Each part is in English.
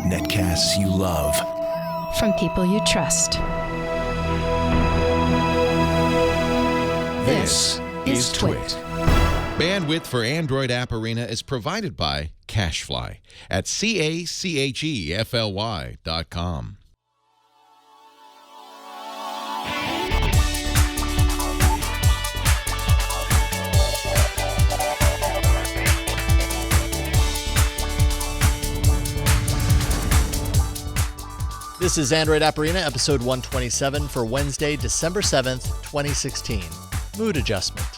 Netcasts you love. From people you trust. This is Twit. Bandwidth for Android App Arena is provided by CacheFly at CACHEFLY.com. This is Android App Arena, episode 127 for Wednesday, December 7th, 2016. Mood adjustment.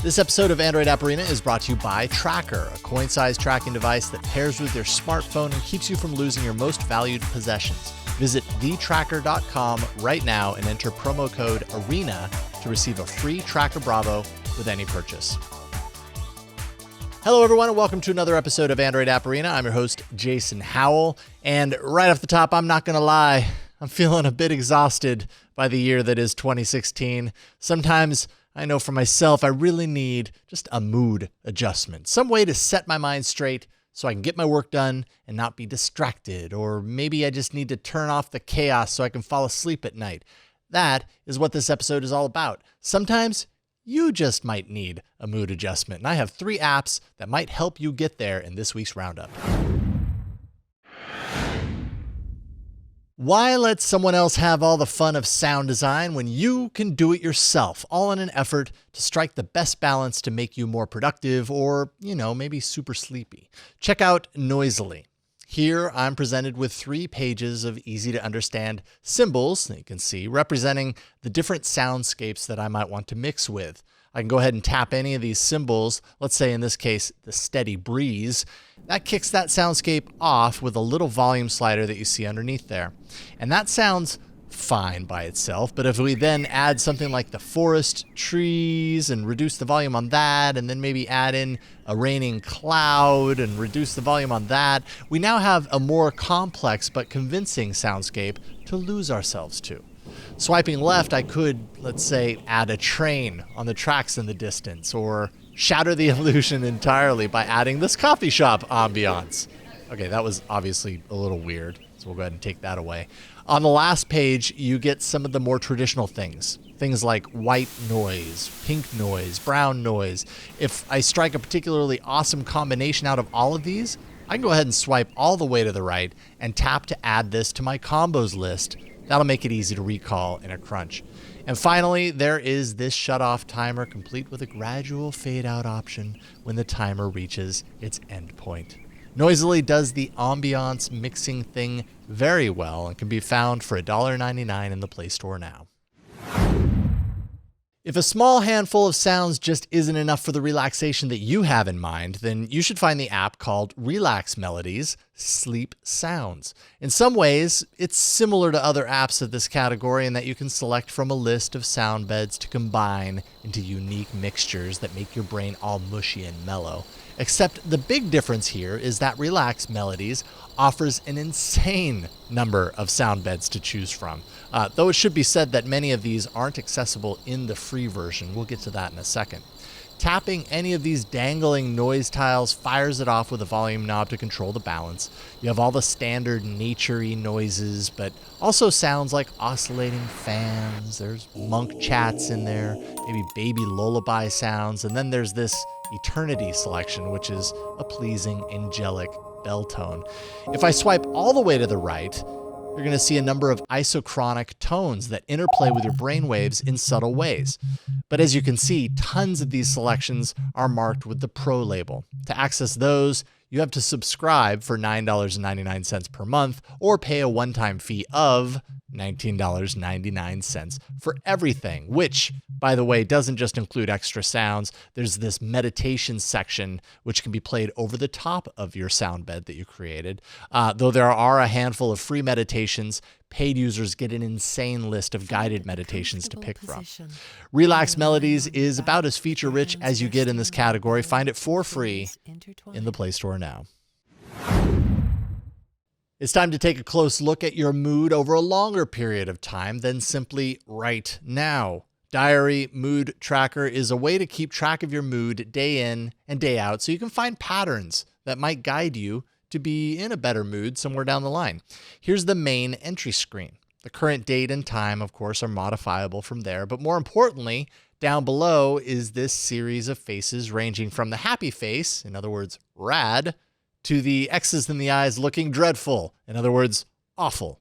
This episode of Android App Arena is brought to you by Tracker, a coin-sized tracking device that pairs with your smartphone and keeps you from losing your most valued possessions. Visit thetracker.com right now and enter promo code ARENA to receive a free Tracker Bravo with any purchase. Hello, everyone, and welcome to another episode of Android App Arena. I'm your host, Jason Howell, and right off the top, I'm not going to lie, I'm feeling a bit exhausted by the year that is 2016. Sometimes, I know for myself, I really need just a mood adjustment, some way to set my mind straight so I can get my work done and not be distracted, or maybe I just need to turn off the chaos so I can fall asleep at night. That is what this episode is all about. Sometimes you just might need a mood adjustment, and I have 3 apps that might help you get there in this week's roundup. Why let someone else have all the fun of sound design when you can do it yourself, all in an effort to strike the best balance to make you more productive or, maybe super sleepy? Check out Noisily. Here, I'm presented with 3 pages of easy-to-understand symbols that you can see representing the different soundscapes that I might want to mix with. I can go ahead and tap any of these symbols, let's say in this case, the steady breeze. That kicks that soundscape off with a little volume slider that you see underneath there. And that sounds fine by itself, but if we then add something like the forest, trees, and reduce the volume on that, and then maybe add in a raining cloud and reduce the volume on that, we now have a more complex but convincing soundscape to lose ourselves to. Swiping left, I could, let's say, add a train on the tracks in the distance, or shatter the illusion entirely by adding this coffee shop ambiance. Okay, that was obviously a little weird, so we'll go ahead and take that away. On the last page, you get some of the more traditional things. Things like white noise, pink noise, brown noise. If I strike a particularly awesome combination out of all of these, I can go ahead and swipe all the way to the right and tap to add this to my combos list. That'll make it easy to recall in a crunch. And finally, there is this shut-off timer complete with a gradual fade-out option when the timer reaches its endpoint. Noisily does the ambiance mixing thing very well and can be found for $1.99 in the Play Store now. If a small handful of sounds just isn't enough for the relaxation that you have in mind, then you should find the app called Relax Melodies Sleep Sounds. In some ways, it's similar to other apps of this category in that you can select from a list of sound beds to combine into unique mixtures that make your brain all mushy and mellow. Except the big difference here is that Relax Melodies offers an insane number of sound beds to choose from. Though it should be said that many of these aren't accessible in the free version. We'll get to that in a second. Tapping any of these dangling noise tiles fires it off with a volume knob to control the balance. You have all the standard nature-y noises, but also sounds like oscillating fans. There's monk chats in there, maybe baby lullaby sounds, and then there's this eternity selection, which is a pleasing, angelic bell tone. If I swipe all the way to the right, you're going to see a number of isochronic tones that interplay with your brainwaves in subtle ways. But as you can see, tons of these selections are marked with the Pro label. To access those, you have to subscribe for $9.99 per month or pay a one-time fee of $19.99 for everything, which, by the way, doesn't just include extra sounds. There's this meditation section, which can be played over the top of your sound bed that you created. Though there are a handful of free meditations, paid users get an insane list of guided meditations to pick from. Relax Melodies is about as feature-rich as you get in this category. Find it for free in the Play Store now. It's time to take a close look at your mood over a longer period of time than simply right now. Diary Mood Tracker is a way to keep track of your mood day in and day out so you can find patterns that might guide you to be in a better mood somewhere down the line. Here's the main entry screen. The current date and time, of course, are modifiable from there, but more importantly, down below is this series of faces ranging from the happy face, in other words, rad, to the X's in the eyes looking dreadful, in other words, awful.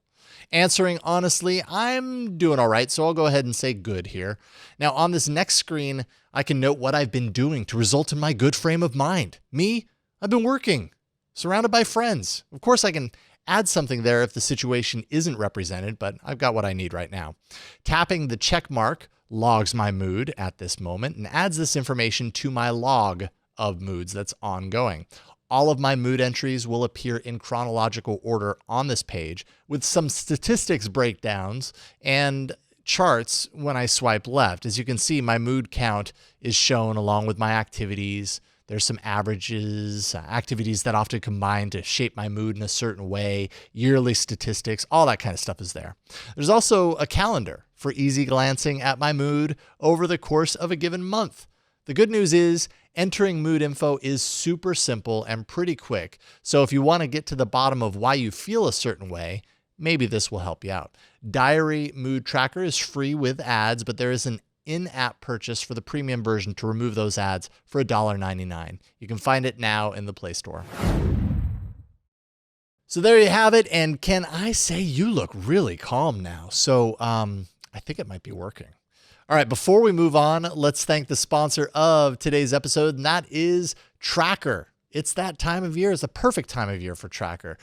Answering honestly, I'm doing all right, so I'll go ahead and say good here. Now, on this next screen, I can note what I've been doing to result in my good frame of mind. Me, I've been working, surrounded by friends. Of course, I can add something there if the situation isn't represented, but I've got what I need right now. Tapping the check mark logs my mood at this moment and adds this information to my log of moods that's ongoing. All of my mood entries will appear in chronological order on this page with some statistics breakdowns and charts when I swipe left. As you can see, my mood count is shown along with my activities. There's some averages, activities that often combine to shape my mood in a certain way, yearly statistics, all that kind of stuff is there. There's also a calendar for easy glancing at my mood over the course of a given month. The good news is entering mood info is super simple and pretty quick. So if you want to get to the bottom of why you feel a certain way, maybe this will help you out. Diary Mood Tracker is free with ads, but there is an in-app purchase for the premium version to remove those ads for $1.99. You can find it now in the Play Store. So there you have it. And can I say you look really calm now? So I think it might be working. All right, before we move on, let's thank the sponsor of today's episode, and that is Tracker. It's that time of year. It's a perfect time of year for Tracker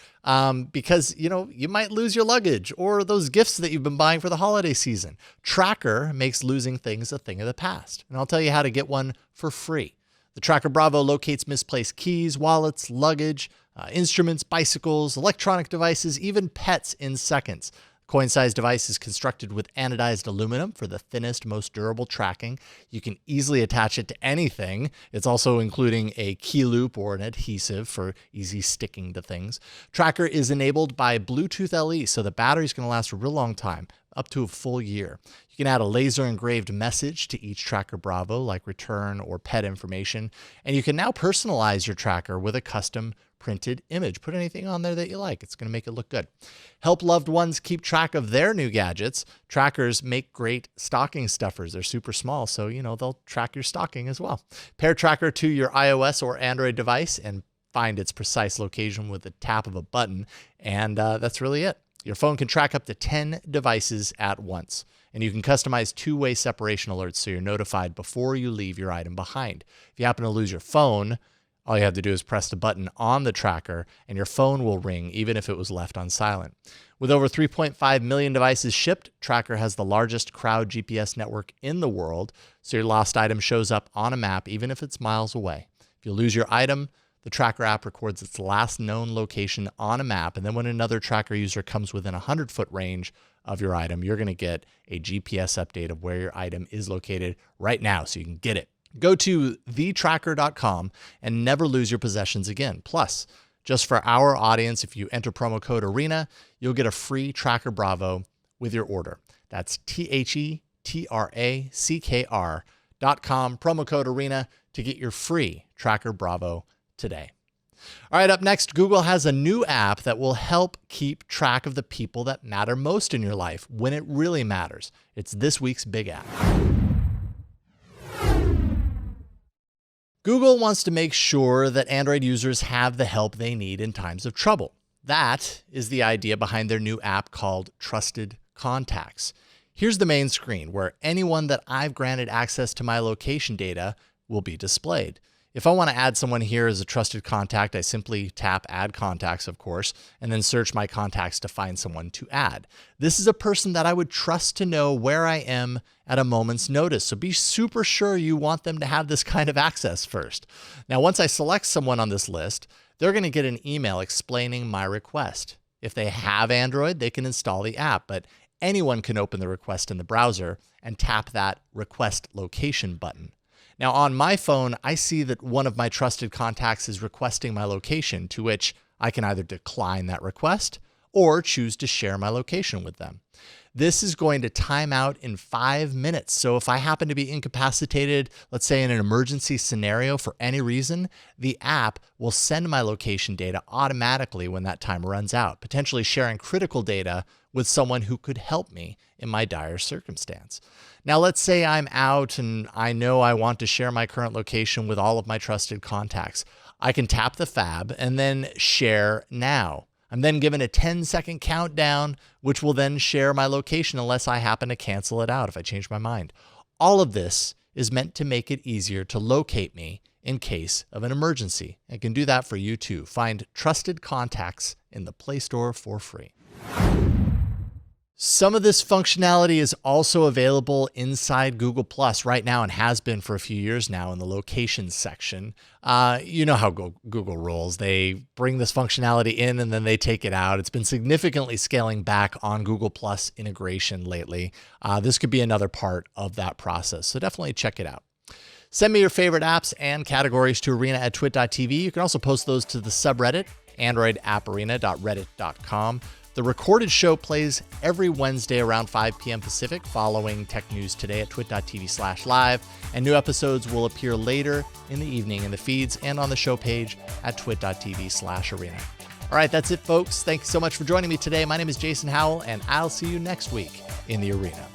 because, you might lose your luggage or those gifts that you've been buying for the holiday season. Tracker makes losing things a thing of the past, and I'll tell you how to get one for free. The Tracker Bravo locates misplaced keys, wallets, luggage, instruments, bicycles, electronic devices, even pets in seconds. Coin-sized device is constructed with anodized aluminum for the thinnest, most durable tracking. You can easily attach it to anything. It's also including a key loop or an adhesive for easy sticking to things. Tracker is enabled by Bluetooth LE, so the battery's going to last a real long time, up to a full year. You can add a laser engraved message to each Tracker Bravo, like return or pet information. And you can now personalize your tracker with a custom printed image. Put anything on there that you like. It's going to make it look good. Help loved ones keep track of their new gadgets. Trackers make great stocking stuffers. They're super small, so they'll track your stocking as well. Pair Tracker to your iOS or Android device and find its precise location with the tap of a button, and that's really it. Your phone can track up to 10 devices at once, and you can customize two-way separation alerts so you're notified before you leave your item behind. If you happen to lose your phone, all you have to do is press the button on the tracker and your phone will ring even if it was left on silent. With over 3.5 million devices shipped, Tracker has the largest crowd GPS network in the world, so your lost item shows up on a map even if it's miles away. If you lose your item, the Tracker app records its last known location on a map, and then when another Tracker user comes within a 100-foot range of your item, you're going to get a GPS update of where your item is located right now so you can get it. Go to thetracker.com and never lose your possessions again. Plus, just for our audience, if you enter promo code ARENA, you'll get a free Tracker Bravo with your order. That's TheTracker.com, promo code ARENA to get your free Tracker Bravo today. All right, up next, Google has a new app that will help keep track of the people that matter most in your life when it really matters. It's this week's big app. Google wants to make sure that Android users have the help they need in times of trouble. That is the idea behind their new app called Trusted Contacts. Here's the main screen where anyone that I've granted access to my location data will be displayed. If I want to add someone here as a trusted contact, I simply tap Add Contacts, of course, and then search my contacts to find someone to add. This is a person that I would trust to know where I am at a moment's notice, so be super sure you want them to have this kind of access first. Now, once I select someone on this list, they're going to get an email explaining my request. If they have Android, they can install the app, but anyone can open the request in the browser and tap that Request Location button. Now on my phone, I see that one of my trusted contacts is requesting my location, to which I can either decline that request or choose to share my location with them. This is going to time out in 5 minutes. So if I happen to be incapacitated, let's say in an emergency scenario for any reason, the app will send my location data automatically when that time runs out, potentially sharing critical data with someone who could help me in my dire circumstance. Now, let's say I'm out and I know I want to share my current location with all of my trusted contacts. I can tap the fab and then share now. I'm then given a 10-second countdown, which will then share my location unless I happen to cancel it out if I change my mind. All of this is meant to make it easier to locate me in case of an emergency. I can do that for you too. Find trusted contacts in the Play Store for free. Some of this functionality is also available inside Google Plus right now and has been for a few years now in the locations section. You know how Google rolls. They bring this functionality in and then they take it out. It's been significantly scaling back on Google Plus integration lately. This could be another part of that process, so definitely check it out. Send me your favorite apps and categories to arena@twit.tv. You can also post those to the subreddit, androidapparena.reddit.com. The recorded show plays every Wednesday around 5 p.m. Pacific following Tech News Today at twit.tv/live, and new episodes will appear later in the evening in the feeds and on the show page at twit.tv/arena. All right, that's it, folks. Thanks so much for joining me today. My name is Jason Howell, and I'll see you next week in the arena.